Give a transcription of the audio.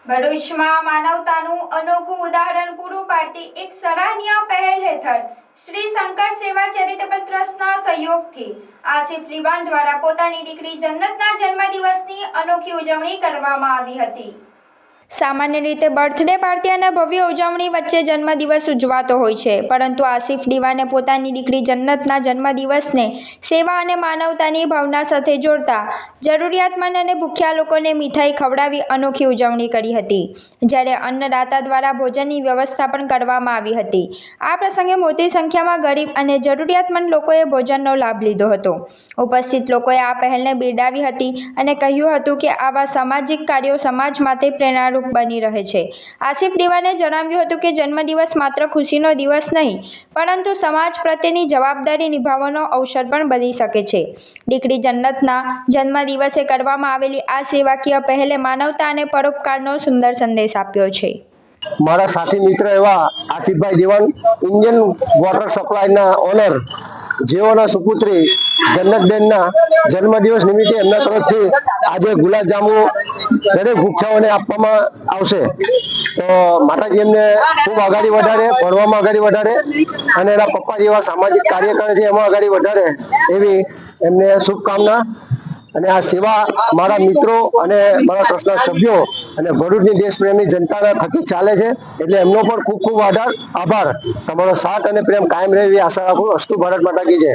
ભરૂચમાં માનવતાનું અનોખું ઉદાહરણ પૂરું પાડતી એક સરાહનીય પહેલ હેઠળ શ્રી શંકર સેવા ચેરિટેબલ ટ્રસ્ટના સહયોગથી આસિફ લીવાન દ્વારા પોતાની દીકરી જન્નતના જન્મદિવસની અનોખી ઉજવણી કરવામાં આવી હતી। સામાન્ય રીતે બર્થડે પાર્ટી અને ભવ્ય ઉજવણી વચ્ચે જન્મદિવસ ઉજવાતો હોય છે, પરંતુ આસિફ લીવાને પોતાની દીકરી જન્નતના જન્મદિવસને સેવા અને માનવતાની ભાવના સાથે જોડતા જરૂરિયાતમંદ અને ભૂખ્યા લોકોને મીઠાઈ ખવડાવી અનોખી ઉજવણી કરી હતી, જ્યારે અન્નદાતા દ્વારા ભોજનની વ્યવસ્થા પણ કરવામાં આવી હતી। આ પ્રસંગે મોટી સંખ્યામાં ગરીબ અને જરૂરિયાતમંદ લોકોએ ભોજનનો લાભ લીધો હતો। ઉપસ્થિત લોકોએ આ પહેલને બિરદાવી હતી અને કહ્યું હતું કે આવા સામાજિક કાર્યો સમાજ માટે પ્રેરણારૂપ બની રહે છે। આસિફ લીવાને જણાવ્યું હતું કે જન્મદિવસ માત્ર ખુશીનો દિવસ નહીં, પરંતુ સમાજ પ્રત્યેની જવાબદારી નિભાવવાનો અવસર પણ બની શકે છે। દીકરી જન્નતના જન્મદિવસે કરવામાં આવેલી આ સેવાકીય પહેલે માનવતા અને પરોપકારનો સુંદર સંદેશ આપ્યો છે। મારા સાથી મિત્ર એવા આસિફભાઈ દીવાન, ઇન્ડિયન વોટર સપ્લાયના ઓનર, જેઓના સુપુત્રી જન્નતબેનના જન્મદિવસ નિમિત્તે એમના તરફથી આજે ગુલાબજાંબુ દરેક ભૂખ્યાઓને આપવામાં આવશે। તો માતાજી એમને ખૂબ આગળ વધારે, ભણવામાં આગળ વધારે અને એના પપ્પા જેવા સામાજિક કાર્ય કરે છે એમાં આગળ વધારે એવી એમને શુભકામના। અને આ સેવા મારા મિત્રો અને મારા ટ્રસ્ટના સભ્યો અને ભરૂચની દેશપ્રેમી જનતાના થકી ચાલે છે, એટલે એમનો પણ ખૂબ ખૂબ આભાર। તમારો સાથ અને પ્રેમ કાયમ રહે એવી આશા રાખું। અસ્તુ ભારત માતા કી જય।